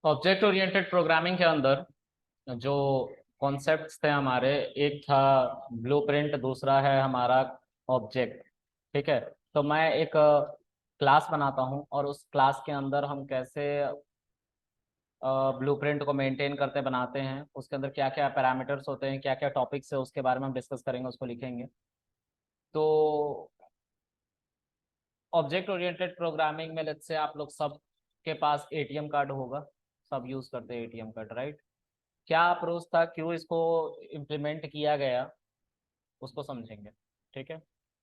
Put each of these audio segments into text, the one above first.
Object oriented programming के अंदर जो कॉन्सेप्ट्स थे हमारे, एक था ब्लूप्रिंट, दूसरा है हमारा ऑब्जेक्ट। ठीक है। तो मैं एक क्लास बनाता हूँ और उस क्लास के अंदर हम कैसे ब्लूप्रिंट को मेंटेन करते बनाते हैं, उसके अंदर क्या क्या पैरामीटर्स होते हैं, क्या क्या टॉपिक्स है, उसके बारे में हम डिस्कस करेंगे, उसको लिखेंगे। तो ऑब्जेक्ट ओरिएंटेड प्रोग्रामिंग में लेट्स से आप लोग सब के पास एटीएम कार्ड होगा, सब यूज करते हैं एटीएम कार्ड, राइट? क्या अप्रोच था, क्यों इसको इम्प्लीमेंट किया गया, उसको समझेंगे। ठीक है।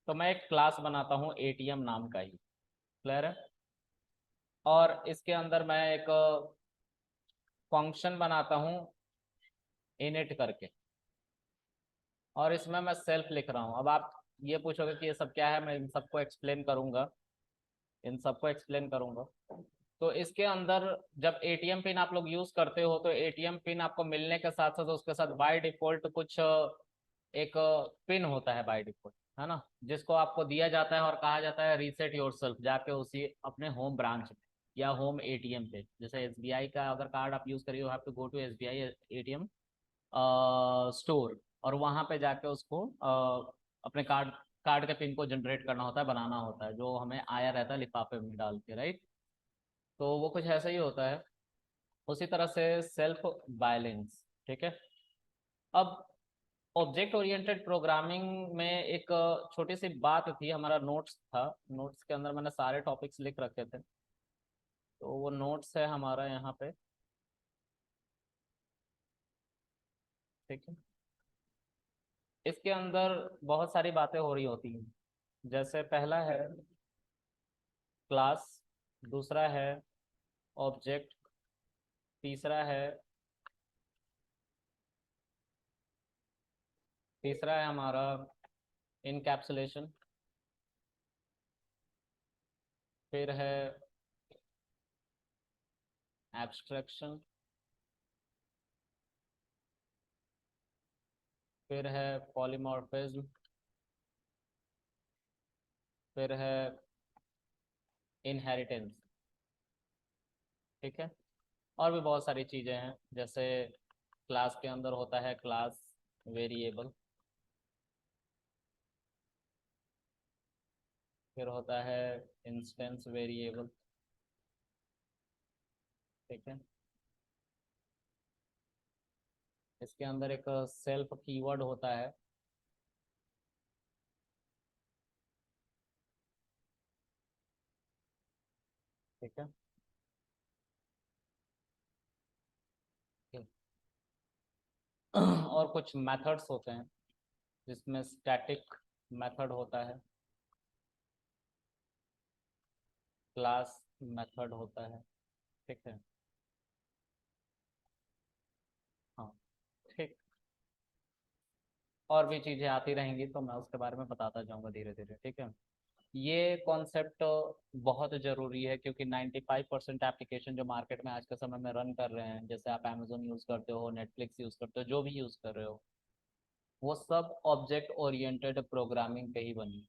तो मैं एक क्लास बनाता हूँ एटीएम नाम का ही, क्लियर है? और इसके अंदर मैं एक फंक्शन बनाता हूँ इनिट करके, और इसमें मैं सेल्फ लिख रहा हूँ। अब आप ये पूछोगे कि ये सब क्या है, मैं इन सबको एक्सप्लेन करूंगा, इन सबको एक्सप्लेन करूंगा। तो इसके अंदर जब एटीएम पिन आप लोग यूज करते हो, तो एटीएम पिन आपको मिलने के साथ साथ उसके साथ बाय डिफॉल्ट कुछ एक पिन होता है बाय डिफॉल्ट, है ना, जिसको आपको दिया जाता है और कहा जाता है रीसेट योरसेल्फ, जाके उसी अपने होम ब्रांच में या होम एटीएम पे। जैसे एसबीआई का अगर कार्ड आप यूज करिए, you have to go to SBI ATM store, और वहां पे जाके उसको अपने कार्ड कार्ड के पिन को जनरेट करना होता है, बनाना होता है, जो हमें आया रहता है लिफाफे में डाल के, राइट? तो वो कुछ ऐसा ही होता है। उसी तरह से सेल्फ बैलेंस। ठीक है। अब ऑब्जेक्ट ओरिएंटेड प्रोग्रामिंग में एक छोटी सी बात थी, हमारा नोट्स था, नोट्स के अंदर मैंने सारे टॉपिक्स लिख रखे थे, तो वो नोट्स है हमारा यहाँ पे। ठीक है। इसके अंदर बहुत सारी बातें हो रही होती हैं, जैसे पहला है क्लास, दूसरा है ऑब्जेक्ट, तीसरा है हमारा इनकैप्सुलेशन, फिर है एब्स्ट्रैक्शन, फिर है पॉलीमॉर्फिज्म, फिर है इनहेरिटेंस। ठीक है। और भी बहुत सारी चीज़ें हैं, जैसे क्लास के अंदर होता है क्लास वेरिएबल, फिर होता है इंस्टेंस वेरिएबल। ठीक है। इसके अंदर एक सेल्फ कीवर्ड होता है। ठीक है। और कुछ मेथड्स होते हैं, जिसमें स्टैटिक मेथड होता है, क्लास मेथड होता है। ठीक है। हाँ। ठीक। और भी चीज़ें आती रहेंगी, तो मैं उसके बारे में बताता जाऊंगा धीरे धीरे। ठीक है। ये कॉन्सेप्ट बहुत ज़रूरी है, क्योंकि 95% एप्लीकेशन जो मार्केट में आज के समय में रन कर रहे हैं, जैसे आप अमेजोन यूज़ करते हो, नेटफ्लिक्स यूज़ करते हो, जो भी यूज़ कर रहे हो, वो सब ऑब्जेक्ट ओरिएंटेड प्रोग्रामिंग पे ही बनी।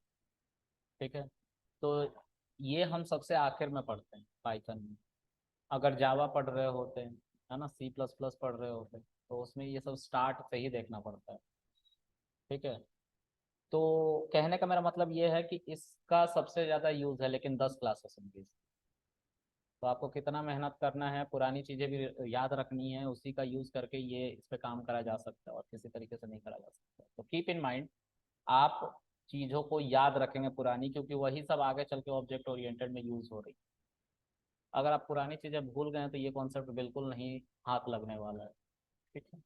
ठीक है। तो ये हम सबसे आखिर में पढ़ते हैं पाइथन में। अगर जावा पढ़ रहे होते हैं, है ना, सी प्लस प्लस पढ़ रहे होते हैं, तो उसमें ये सब स्टार्ट से ही देखना पड़ता है। ठीक है। तो कहने का मेरा मतलब ये है कि इसका सबसे ज़्यादा यूज़ है, लेकिन 10 क्लासेस में। तो आपको कितना मेहनत करना है, पुरानी चीज़ें भी याद रखनी है, उसी का यूज़ करके ये इस पे काम करा जा सकता है, और किसी तरीके से नहीं करा जा सकता। तो कीप इन माइंड, आप चीज़ों को याद रखेंगे पुरानी, क्योंकि वही सब आगे चल के ऑब्जेक्ट ओरिएंटेड में यूज़ हो रही। अगर आप पुरानी चीज़ें भूल गए तो ये कॉन्सेप्ट बिल्कुल नहीं हाथ लगने वाला है। ठीक है।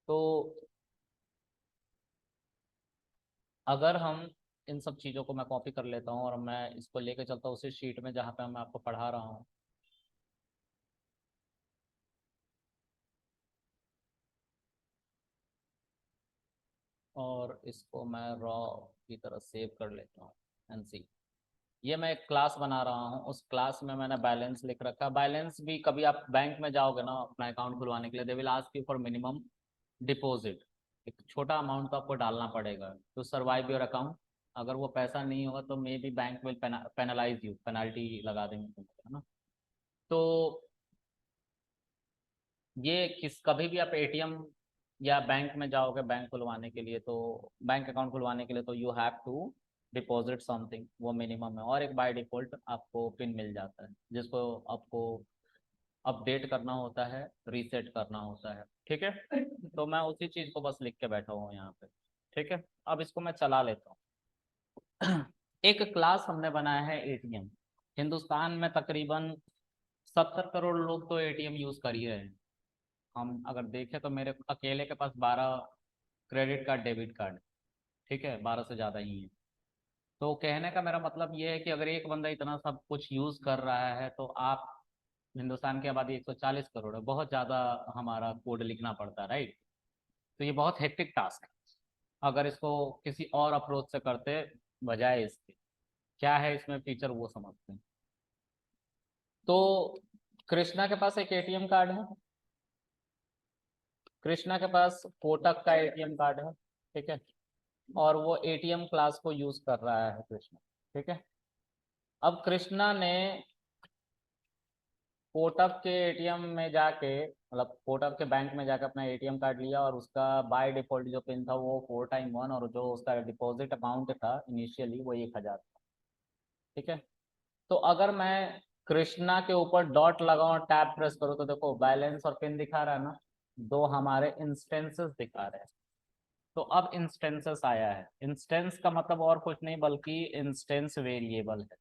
तो अगर हम इन सब चीज़ों को, मैं कॉपी कर लेता हूँ और मैं इसको लेके चलता हूँ उसी शीट में जहाँ पे मैं आपको पढ़ा रहा हूँ, और इसको मैं रॉ की तरह सेव कर लेता हूँ। एंड सी, ये मैं एक क्लास बना रहा हूँ, उस क्लास में मैंने बैलेंस लिख रखा है। बैलेंस भी कभी आप बैंक में जाओगे ना अपना अकाउंट खुलवाने के लिए, they will ask you for minimum deposit. एक छोटा अमाउंट तो आपको डालना पड़ेगा टू सर्वाइव योर अकाउंट। अगर वो पैसा नहीं होगा तो may be bank will penalise you, penalty लगा देंगे तुमको, है ना। तो ये किस कभी भी आप एटीएम या बैंक में जाओगे बैंक खुलवाने के लिए, तो बैंक अकाउंट खुलवाने के लिए, तो you have to deposit something, वो मिनिमम है। और एक बाय डिफॉल्ट आपको पिन मिल जाता है जिसको आपको अपडेट करना होता है, रीसेट करना होता है। ठीक है, तो मैं उसी चीज़ को बस लिख के बैठा हूँ यहाँ पे। ठीक है, अब इसको मैं चला लेता हूँ। एक क्लास हमने बनाया है एटीएम। हिंदुस्तान में तकरीबन 70 करोड़ लोग तो एटीएम यूज़ कर ही रहे हैं। हम अगर देखें तो मेरे अकेले के पास 12 क्रेडिट कार्ड डेबिट कार्ड, ठीक है, 12 से ज़्यादा ही है। तो कहने का मेरा मतलब ये है कि अगर एक बंदा इतना सब कुछ यूज़ कर रहा है, तो आप, हिंदुस्तान की आबादी 140 करोड़ है, बहुत ज़्यादा हमारा कोड लिखना पड़ता है, राइट। तो ये बहुत हेक्टिक टास्क है। अगर इसको किसी और अप्रोच से करते बजाय इसके, क्या है इसमें फीचर वो समझते हैं। तो कृष्णा के पास एक एटीएम कार्ड है, कृष्णा के पास कोटक का एटीएम कार्ड है, ठीक है, और वो एटीएम क्लास को यूज कर रहा है कृष्णा। ठीक है, अब कृष्णा ने कोटक के एटीएम में जाके, मतलब कोटक के बैंक में जाके अपना एटीएम कार्ड लिया, और उसका बाय डिफॉल्ट जो पिन था वो 4x1, और जो उसका डिपॉजिट अमाउंट था इनिशियली वो 1000 था। ठीक है, तो अगर मैं कृष्णा के ऊपर डॉट लगाऊं, टैब प्रेस करूं, तो देखो बैलेंस और पिन दिखा रहा है ना, दो हमारे इंस्टेंसेस दिखा रहे हैं। तो अब इंस्टेंसेस आया है, इंस्टेंस का मतलब और कुछ नहीं बल्कि इंस्टेंस वेरिएबल है।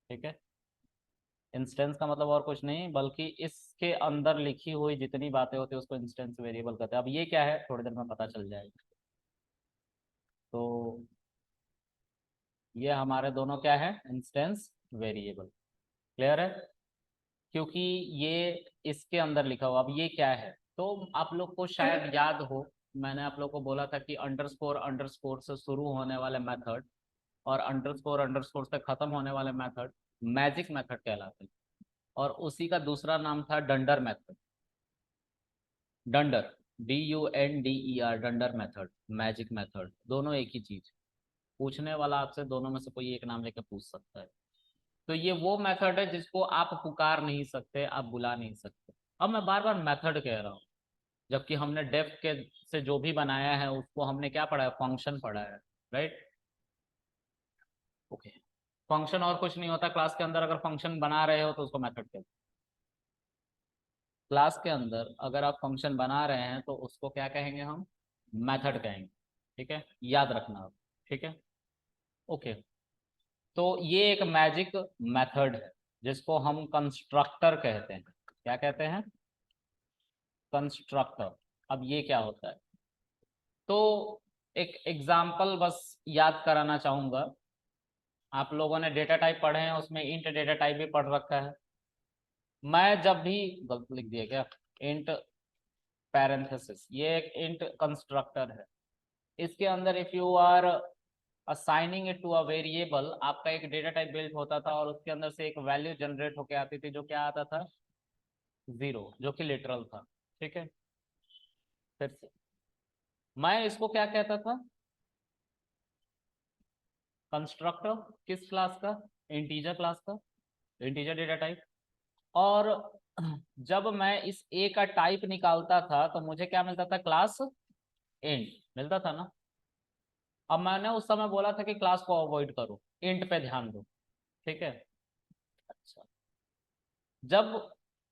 ठीक है, इंस्टेंस का मतलब और कुछ नहीं बल्कि इसके अंदर लिखी हुई जितनी बातें होती है उसको इंस्टेंस वेरिएबल कहते हैं। अब ये क्या है थोड़ी देर में पता चल जाएगा। तो ये हमारे दोनों क्या है, इंस्टेंस वेरिएबल। क्लियर है, क्योंकि ये इसके अंदर लिखा हुआ। अब ये क्या है, तो आप लोग को शायद याद हो, मैंने आप लोग को बोला था कि अंडरस्कोर अंडरस्कोर से शुरू होने वाले मेथड और अंडरस्कोर अंडरस्कोर से खत्म होने वाले मेथड मैजिक मेथड कहलाते हैं। और उसी का दूसरा नाम था dunder method. Dunder, DUNDER, dunder method, magic method, दोनों एक ही चीज। पूछने वाला आपसे दोनों में से कोई एक नाम लेके पूछ सकता है। तो ये वो मेथड है जिसको आप पुकार नहीं सकते, आप बुला नहीं सकते। अब मैं बार बार मेथड कह रहा हूँ, जबकि हमने डेफ के से जो भी बनाया है उसको हमने क्या पढ़ा है, फंक्शन पढ़ा है, राइट। ओके, फंक्शन और कुछ नहीं होता क्लास के अंदर। अगर फंक्शन बना रहे हो तो उसको मेथड कहते हैं। क्लास के अंदर अगर आप फंक्शन बना रहे हैं तो उसको क्या कहेंगे हम, मेथड कहेंगे। ठीक है, याद रखना आप। ठीक है, ओके। तो ये एक मैजिक मेथड है जिसको हम कंस्ट्रक्टर कहते हैं। क्या कहते हैं, कंस्ट्रक्टर। अब ये क्या होता है, तो एक एग्जाम्पल बस याद कराना चाहूंगा। आप लोगों ने डेटा टाइप पढ़े हैं, उसमें इंट डेटा टाइप भी पढ़ रखा है। मैं जब भी, गलत लिख दिया क्या, इंट पैरेंथेसिस, ये एक इंट कंस्ट्रक्टर है। इसके अंदर if you are assigning it to a variable, आपका एक डेटा टाइप बिल्ट होता था और उसके अंदर से एक वैल्यू जनरेट होके आती थी जो क्या आता था, 0, जो कि लिटरल था। ठीक है, फिर से मैं इसको क्या कहता था, कंस्ट्रक्टर किस क्लास का, इंटीजर क्लास का, इंटीजर डेटा टाइप। और जब मैं इस ए का टाइप निकालता था तो मुझे क्या मिलता था, क्लास इंट मिलता था ना। अब मैंने उस समय बोला था कि क्लास को अवॉइड करो, इंट पे ध्यान दो। ठीक है, अच्छा, जब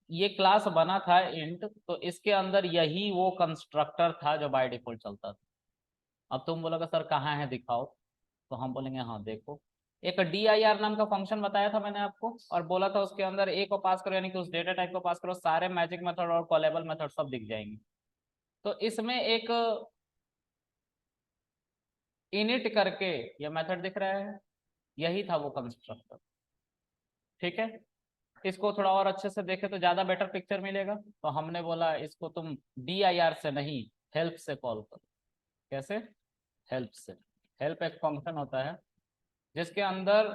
ये क्लास बना था इंट, तो इसके अंदर यही वो कंस्ट्रक्टर था जो बाय डिफॉल्ट चलता था। अब तुम बोलोगे सर कहाँ है दिखाओ, तो हम बोलेंगे हाँ देखो, एक dir नाम का फंक्शन बताया था मैंने आपको, और बोला था उसके अंदर ए को पास करो, यानी कि उस डेटा टाइप को पास करो, सारे मैजिक मेथड और कॉलेबल मेथड सब दिख जाएंगे। तो इसमें एक इनिट करके ये मेथड दिख रहा है, यही था वो कंस्ट्रक्टर। ठीक है, इसको थोड़ा और अच्छे से देखे तो ज्यादा बेटर पिक्चर मिलेगा। तो हमने बोला इसको तुम dir से नहीं, हेल्प से कॉल करो। कैसे, हेल्प से। हेल्प एक फंक्शन होता है जिसके अंदर,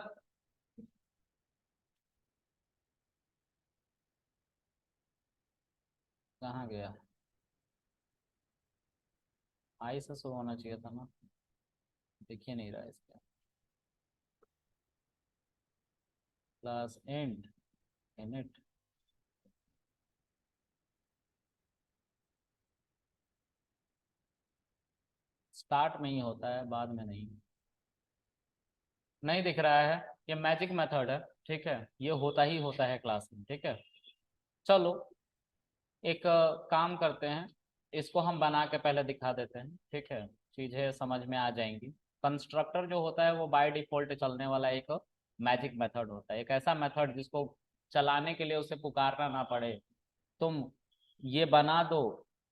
कहाँ गया, आई से शुरू होना चाहिए था ना, दिख ही नहीं रहा है इसका, क्लास एंड इनिट, स्टार्ट में ही होता है, बाद में नहीं। नहीं दिख रहा है, ये मैजिक मेथड है, ठीक है, ये होता ही होता है क्लास में, ठीक है। चलो एक काम करते हैं, इसको हम बना के पहले दिखा देते हैं, ठीक है, चीज़ें समझ में आ जाएंगी। कंस्ट्रक्टर जो होता है वो बाय डिफॉल्ट चलने वाला एक मैजिक मेथड होता है, एक ऐसा मेथड जिसको चलाने के लिए उसे पुकारना ना पड़े। तुम ये बना दो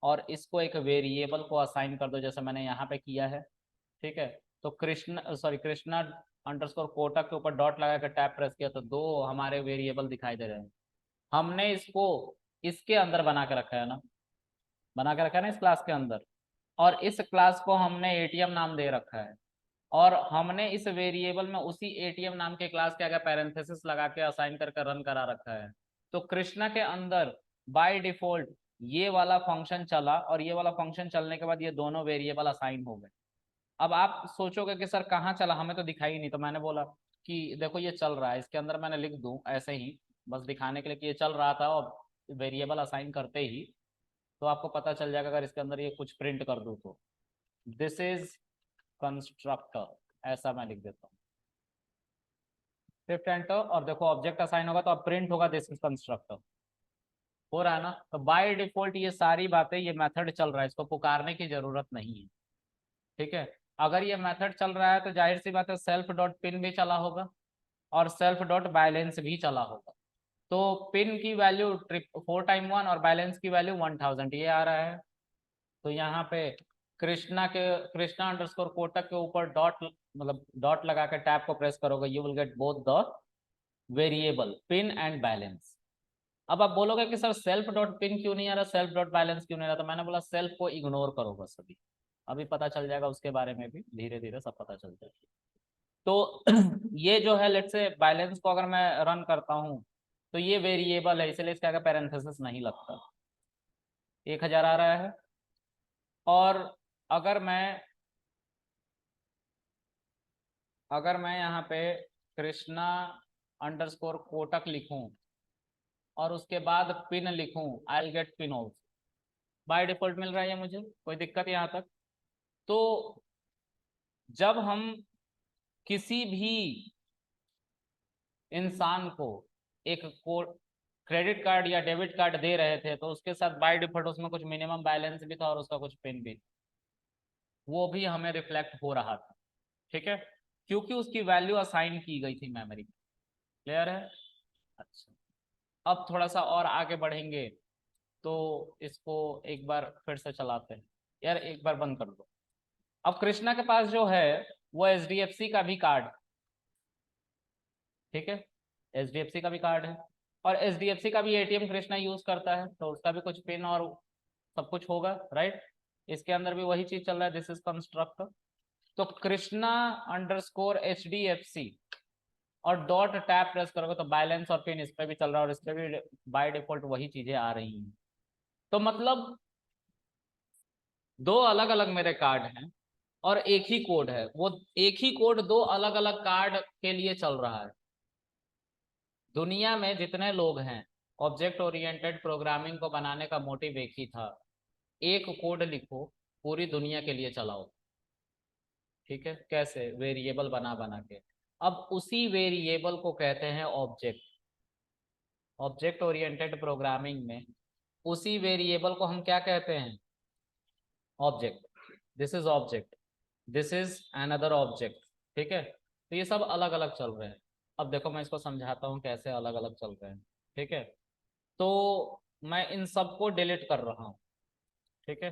और इसको एक वेरिएबल को असाइन कर दो, जैसे मैंने यहाँ पे किया है, ठीक है। तो कृष्णा अंडरस्कोर कोटक के ऊपर डॉट लगा कर टैप प्रेस किया तो दो हमारे वेरिएबल दिखाई दे रहे हैं। हमने इसको इसके अंदर बना के रखा है ना, बना के रखा है ना इस क्लास के अंदर, और इस क्लास को हमने एटीएम नाम दे रखा है, और हमने इस वेरिएबल में उसी एटीएम नाम के क्लास के आगे पैरेंथेसिस लगा के असाइन करके रन करा रखा है। तो कृष्णा के अंदर बाय डिफॉल्ट ये वाला फंक्शन चला, और ये वाला फंक्शन चलने के बाद ये दोनों वेरिएबल असाइन हो गए। अब आप सोचोगे कि सर कहाँ चला, हमें तो दिखाई नहीं। तो मैंने बोला कि देखो ये चल रहा है, इसके अंदर मैंने लिख दूं ऐसे ही बस दिखाने के लिए कि ये चल रहा था, और वेरिएबल असाइन करते ही तो आपको पता चल जाएगा। अगर इसके अंदर ये कुछ प्रिंट कर दूं तो दिस इज कंस्ट्रक्टर, ऐसा मैं लिख देता हूँ, शिफ्ट एंटर, और देखो ऑब्जेक्ट असाइन होगा तो अब प्रिंट होगा दिस इज कंस्ट्रक्टर। हो रहा है ना। तो बाय डिफॉल्ट ये सारी बातें, ये मेथड चल रहा है, इसको पुकारने की जरूरत नहीं है, ठीक है। अगर ये मेथड चल रहा है तो जाहिर सी बात है सेल्फ डॉट पिन भी चला होगा और सेल्फ डॉट बैलेंस भी चला होगा। तो पिन की वैल्यू 4 टाइम 1 और बैलेंस की वैल्यू 1000 ये आ रहा है। तो यहाँ पे कृष्णा अंडरस्कोर कोटक के ऊपर डॉट, मतलब डॉट लगा के टैब को प्रेस करोगे, you will get both the variable pin and balance. अब आप बोलोगे कि सर सेल्फ डॉट पिन क्यों नहीं आ रहा, सेल्फ डॉट बैलेंस क्यों नहीं आ रहा, तो मैंने बोला सेल्फ को इग्नोर करो बस, अभी पता चल जाएगा उसके बारे में भी, धीरे धीरे सब पता चल जाएगा। तो ये जो है लेट्स से बैलेंस को अगर मैं रन करता हूँ तो ये वेरिएबल है, इसलिए इसके आगे पैरेंथेसिस नहीं लगता, 1000 आ रहा है। और अगर मैं यहाँ पे कृष्णा अंडरस्कोर कोटक लिखूं और उसके बाद पिन लिखूं, I will get pin also, by default मिल रहा है ये मुझे, कोई दिक्कत यहाँ तक। तो जब हम किसी भी इंसान को एक क्रेडिट कार्ड या डेबिट कार्ड दे रहे थे तो उसके साथ बाय डिफॉल्ट उसमें कुछ मिनिमम बैलेंस भी था और उसका कुछ पिन भी, वो भी हमें रिफ्लेक्ट हो रहा था, ठीक है, क्योंकि उसकी वैल्यू असाइन की गई थी मेमोरी में। क्लियर है। अच्छा, अब थोड़ा सा और आगे बढ़ेंगे तो इसको एक बार फिर से चलाते हैं। यार एक बार बंद कर दो। अब कृष्णा के पास जो है वो एचडीएफसी का भी कार्ड, ठीक है, एचडीएफसी का भी कार्ड है, और एचडीएफसी का भी एटीएम कृष्णा यूज करता है, तो उसका भी कुछ पिन और सब कुछ होगा, राइट। इसके अंदर भी वही चीज चल रहा है, दिस इज कंस्ट्रक्ट। तो कृष्णा अंडरस्कोर एचडीएफसी और डॉट टैब प्रेस करोगे तो बैलेंस और पिन इस पे भी चल रहा है, और इस पे भी बाय डिफॉल्ट वही चीजें आ रही हैं। तो मतलब दो अलग अलग मेरे कार्ड हैं और एक ही कोड है, वो एक ही कोड दो अलग अलग कार्ड के लिए चल रहा है। दुनिया में जितने लोग हैं, ऑब्जेक्ट ओरिएंटेड प्रोग्रामिंग को बनाने का मोटिव एक ही था, एक कोड लिखो पूरी दुनिया के लिए चलाओ, ठीक है। कैसे? वेरिएबल बना बना के। अब उसी वेरिएबल को कहते हैं ऑब्जेक्ट। ऑब्जेक्ट ओरिएंटेड प्रोग्रामिंग में उसी वेरिएबल को हम क्या कहते हैं? Object. This is object, this is another object, ठीक है। तो ये सब अलग अलग चल रहे हैं। अब देखो मैं इसको समझाता हूँ कैसे अलग अलग चल रहे हैं, ठीक है। तो मैं इन सबको डिलीट कर रहा हूँ, ठीक है।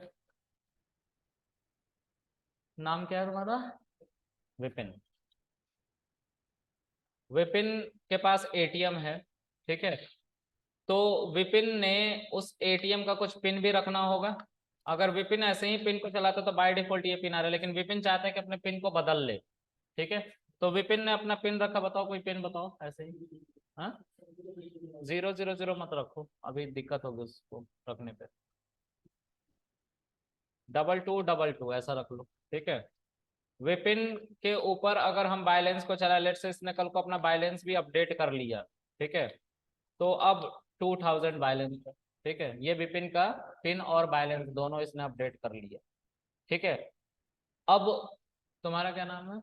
नाम क्या है तुम्हारा? विपिन। विपिन के पास एटीएम है, ठीक है। तो विपिन ने उस एटीएम का कुछ पिन भी रखना होगा। अगर विपिन ऐसे ही पिन को चलाता तो बाय डिफॉल्ट ये पिन आ रहा है, लेकिन विपिन चाहता है कि अपने पिन को बदल ले, ठीक है। तो विपिन ने अपना पिन रखा, बताओ कोई पिन बताओ ऐसे ही। हाँ, 000 मत रखो, अभी दिक्कत होगी उसको रखने पे। 2222 ऐसा रख लो, ठीक है। विपिन के ऊपर अगर हम बैलेंस को चला, लेट्स से इसने कल को अपना बैलेंस भी अपडेट कर लिया, ठीक है। तो अब 2000 बैलेंस है, ठीक है। ये विपिन का पिन और बैलेंस दोनों इसने अपडेट कर लिया, ठीक है। अब तुम्हारा क्या नाम है?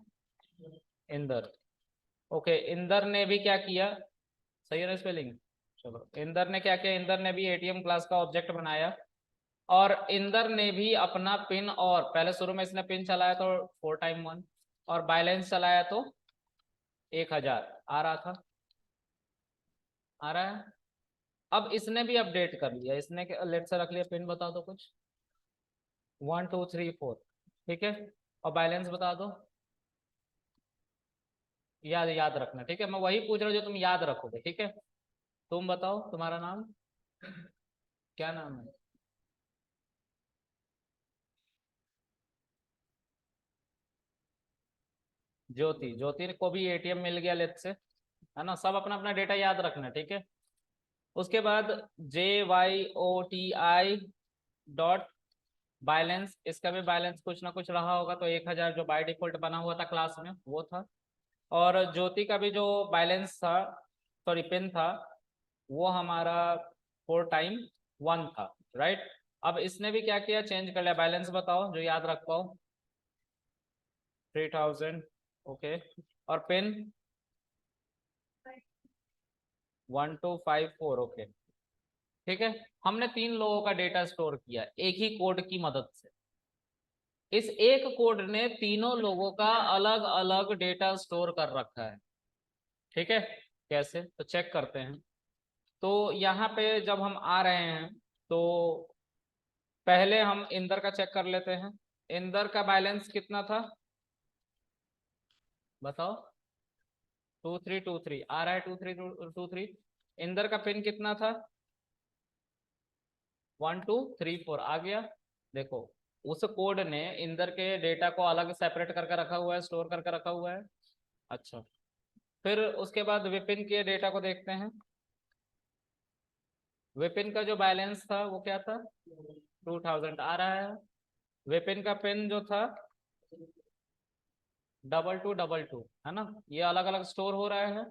इंदर। ओके, इंदर ने भी क्या किया? सही है ना स्पेलिंग? चलो, इंदर ने क्या किया? इंदर ने भी एटीएम क्लास का ऑब्जेक्ट बनाया, और इंदर ने भी अपना पिन, और पहले शुरू में इसने पिन चलाया तो 4 टाइम 1, और बैलेंस चलाया तो 1000 आ रहा था, आ रहा है। अब इसने भी अपडेट कर लिया, इसने लेट से रख लिया पिन, बता दो कुछ, 1 2 3 4, ठीक है। और बैलेंस बता दो, याद याद रखना, ठीक है। मैं वही पूछ रहा हूँ जो तुम याद रखोगे, ठीक है। तुम बताओ तुम्हारा नाम क्या नाम है? ज्योति। ज्योति को भी एटीएम मिल गया लेट से, है ना। सब अपना अपना डेटा याद रखना, ठीक है। उसके बाद JYOTI डॉट बैलेंस, इसका भी बैलेंस कुछ ना कुछ रहा होगा, तो 1000 जो बाय डिफॉल्ट बना हुआ था क्लास में वो था। और ज्योति का भी जो बैलेंस था, सॉरी पिन था, वो हमारा 4 टाइम 1 था, राइट। अब इसने भी क्या किया? चेंज कर लिया। बैलेंस बताओ जो याद रख पाओ। 3000, ओके। और पिन 1254, ओके, ठीक है। हमने 3 लोगों का डेटा स्टोर किया एक ही कोड की मदद से। इस एक कोड ने तीनों लोगों का अलग अलग डेटा स्टोर कर रखा है, ठीक है। कैसे? तो चेक करते हैं। तो यहाँ पे जब हम आ रहे हैं, तो पहले हम इंदर का चेक कर लेते हैं। इंदर का बैलेंस कितना था बताओ? 2323 आ रहा है, 2323। इंदर का पिन कितना था? 1234 आ गया। देखो, उस कोड ने इंदर के डेटा को अलग सेपरेट करके रखा हुआ है, स्टोर करके रखा हुआ है। अच्छा, फिर उसके बाद विपिन के डेटा को देखते हैं। विपिन का जो बैलेंस था वो क्या था? 2000 आ रहा है। विपिन का पिन जो था 2222, है ना। ये अलग अलग स्टोर हो रहा है।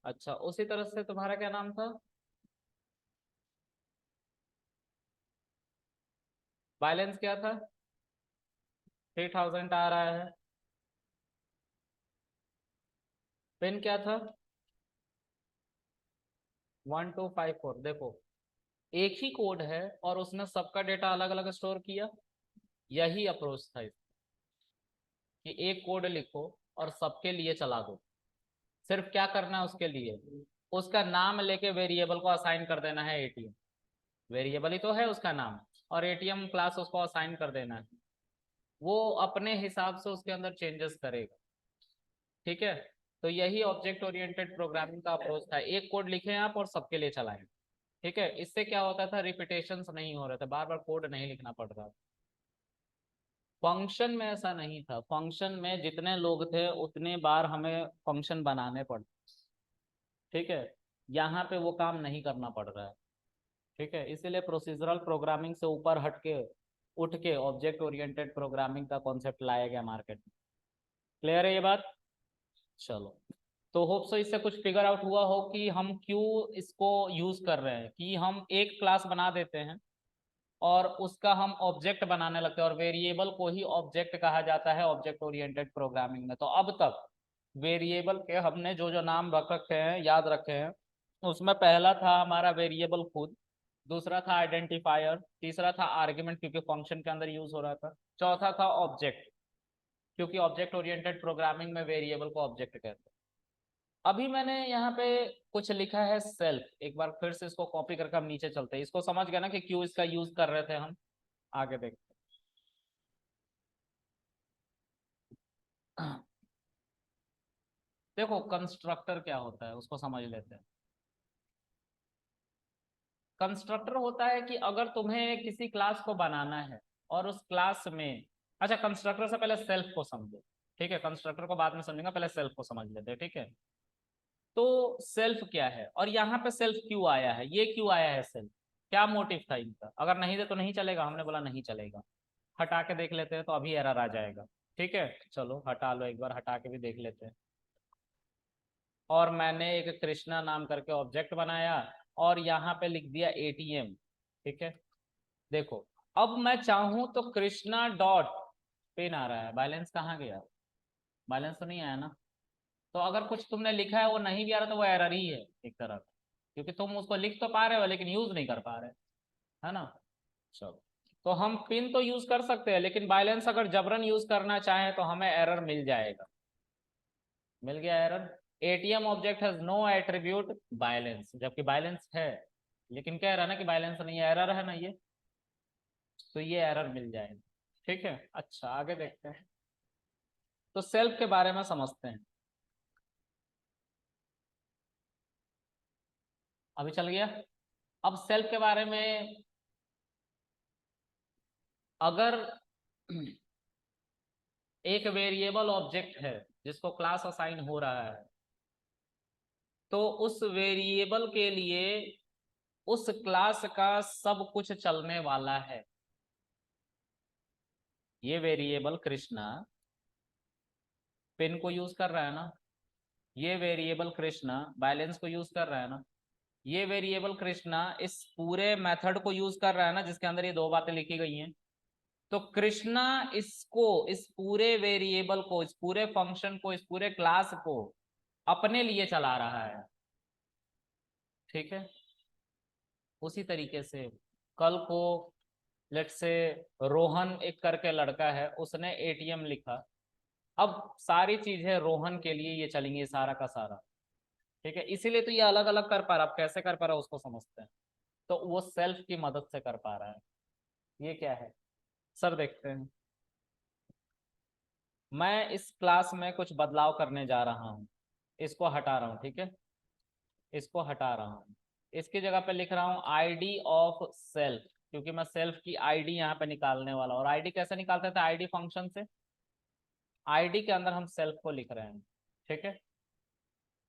अच्छा, उसी तरह से तुम्हारा क्या नाम था? बैलेंस क्या था? 3000 आ रहा है। पिन क्या था? 1254। देखो, एक ही कोड है और उसने सबका डेटा अलग अलग स्टोर किया। यही अप्रोच था कि एक कोड लिखो और सबके लिए चला दो। सिर्फ क्या करना है उसके लिए? उसका नाम लेके वेरिएबल को असाइन कर देना है एटीएम। वेरिएबल ही तो है उसका नाम, और एटीएम क्लास उसको असाइन कर देना है। वो अपने हिसाब से उसके अंदर चेंजेस करेगा, ठीक है। तो यही ऑब्जेक्ट ओरिएंटेड प्रोग्रामिंग का अप्रोच था। एक कोड लिखें आप और सबके लिए चलाएं, ठीक है। इससे क्या होता था? रिपीटेशंस नहीं हो रहे थे, बार बार कोड नहीं लिखना पड़ रहा। फंक्शन में ऐसा नहीं था। फंक्शन में जितने लोग थे उतने बार हमें फंक्शन बनाने पड़ते, ठीक है। यहाँ पे वो काम नहीं करना पड़ रहा है, ठीक है। इसीलिए प्रोसीजरल प्रोग्रामिंग से ऊपर हटके उठ के ऑब्जेक्ट ओरिएंटेड प्रोग्रामिंग का कॉन्सेप्ट लाया गया मार्केट में। क्लियर है ये बात? चलो, तो होप सो इससे कुछ फिगर आउट हुआ हो कि हम क्यों इसको यूज कर रहे हैं। कि हम एक क्लास बना देते हैं और उसका हम ऑब्जेक्ट बनाने लगते हैं, और वेरिएबल को ही ऑब्जेक्ट कहा जाता है ऑब्जेक्ट ओरिएंटेड प्रोग्रामिंग में। तो अब तक वेरिएबल के हमने जो जो नाम रख रखे हैं, याद रखे हैं, उसमें पहला था हमारा वेरिएबल खुद, दूसरा था आइडेंटिफायर, तीसरा था आर्ग्यूमेंट क्योंकि फंक्शन के अंदर यूज हो रहा था, चौथा था ऑब्जेक्ट क्योंकि ऑब्जेक्ट ओरिएंटेड प्रोग्रामिंग में वेरिएबल को ऑब्जेक्ट कहते हैं। अभी मैंने यहाँ पे कुछ लिखा है सेल्फ, एक बार फिर से इसको कॉपी करके हम नीचे चलते हैं। इसको समझ गए ना कि क्यों इसका यूज कर रहे थे हम? आगे देखते हैं। देखो, कंस्ट्रक्टर क्या होता है उसको समझ लेते हैं। कंस्ट्रक्टर होता है कि अगर तुम्हें किसी क्लास को बनाना है और उस क्लास में, अच्छा कंस्ट्रक्टर से पहले सेल्फ को समझो, ठीक है। कंस्ट्रक्टर को बाद में समझेंगे, पहले सेल्फ को समझ लेते हैं, ठीक है। तो सेल्फ क्या है और यहाँ पे सेल्फ क्यों आया है, ये क्यों आया है सेल्फ? क्या मोटिव था इनका? अगर नहीं थे तो नहीं चलेगा, हमने बोला नहीं चलेगा। हटा के देख लेते हैं तो अभी एरर आ जाएगा, ठीक है। चलो हटा लो, एक बार हटा के भी देख लेते हैं। और मैंने एक कृष्णा नाम करके ऑब्जेक्ट बनाया और यहाँ पे लिख दिया एटीएम, ठीक है। देखो, अब मैं चाहूं तो कृष्णा डॉट पिन आ रहा है, बैलेंस कहाँ गया, बैलेंस तो नहीं आया ना। तो अगर कुछ तुमने लिखा है वो नहीं भी आ रहा तो वो एरर ही है एक तरह का, क्योंकि तुम उसको लिख तो पा रहे हो लेकिन यूज नहीं कर पा रहे, है ना। चलो, तो हम पिन तो यूज कर सकते हैं, लेकिन बैलेंस अगर जबरन यूज करना चाहें तो हमें एरर मिल जाएगा। मिल गया error. ATM object has no attribute balance, जबकि बैलेंस है, लेकिन कह रहा है ना कि बैलेंस नहीं है, एरर है ना ये, तो ये एरर मिल जाएगा। ठीक है, अच्छा आगे देखते हैं। तो सेल्फ के बारे में समझते हैं। अभी चल गया। अब सेल्फ के बारे में, अगर एक वेरिएबल ऑब्जेक्ट है जिसको क्लास असाइन हो रहा है, तो उस वेरिएबल के लिए उस क्लास का सब कुछ चलने वाला है। ये वेरिएबल कृष्णा पिन को यूज कर रहा है ना, ये वेरिएबल कृष्णा बैलेंस को यूज कर रहा है ना, ये वेरिएबल कृष्णा इस पूरे मेथड को यूज कर रहा है ना जिसके अंदर ये दो बातें लिखी गई हैं। तो कृष्णा इसको, इस पूरे वेरिएबल को, इस पूरे फंक्शन को, इस पूरे क्लास को अपने लिए चला रहा है। ठीक है, उसी तरीके से कल को लेट्स से रोहन एक करके लड़का है, उसने एटीएम लिखा, अब सारी चीजें रोहन के लिए ये चलेंगी सारा का सारा। ठीक है, इसीलिए तो ये अलग अलग कर पा रहा, अब कैसे कर पा रहा उसको समझते हैं। तो वो सेल्फ की मदद से कर पा रहा है। ये क्या है सर, देखते हैं। मैं इस क्लास में कुछ बदलाव करने जा रहा हूँ, इसको हटा रहा हूँ, ठीक है, इसको हटा रहा हूँ, इसकी जगह पे लिख रहा हूँ आईडी ऑफ सेल्फ, क्योंकि मैं सेल्फ की आईडी यहाँ पे निकालने वाला हूँ। और आईडी कैसे निकालते थे, आईडी फंक्शन से, आईडी के अंदर हम सेल्फ को लिख रहे हैं। ठीक है,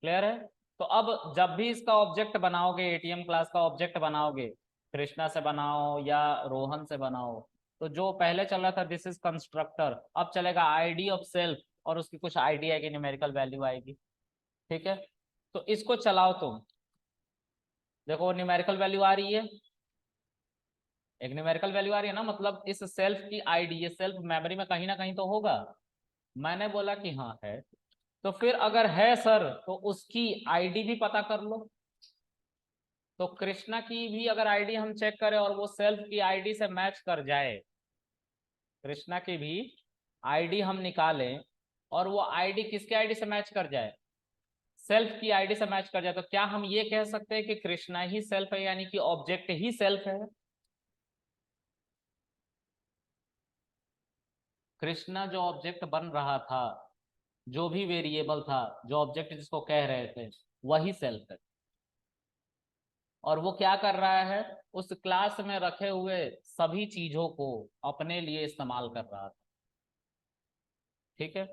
क्लियर है। तो अब जब भी इसका ऑब्जेक्ट बनाओगे, एटीएम क्लास का ऑब्जेक्ट बनाओगे, कृष्णा से बनाओ या रोहन से बनाओ, तो जो पहले चल रहा था दिस इज कंस्ट्रक्टर, अब चलेगा आईडी ऑफ सेल्फ, और उसकी कुछ आईडी है कि न्यूमेरिकल वैल्यू आएगी। ठीक है, तो इसको चलाओ तुम, देखो न्यूमेरिकल वैल्यू आ रही है, एक न्यूमेरिकल वैल्यू आ रही है ना, मतलब इस सेल्फ की आईडी, ये सेल्फ मेमोरी में कहीं ना कहीं तो होगा। मैंने बोला कि हाँ है, तो फिर अगर है सर तो उसकी आईडी भी पता कर लो। तो कृष्णा की भी अगर आईडी हम चेक करें और वो सेल्फ की आईडी से मैच कर जाए, कृष्णा की भी आईडी हम निकालें और वो आईडी किसके आईडी से मैच कर जाए, सेल्फ की आईडी से मैच कर जाए, तो क्या हम ये कह सकते हैं कि कृष्णा ही सेल्फ है, यानी कि ऑब्जेक्ट ही सेल्फ है। कृष्णा जो ऑब्जेक्ट बन रहा था, जो भी वेरिएबल था, जो ऑब्जेक्ट जिसको कह रहे थे, वही सेल्फ है। और वो क्या कर रहा है, उस क्लास में रखे हुए सभी चीजों को अपने लिए इस्तेमाल कर रहा था। ठीक है,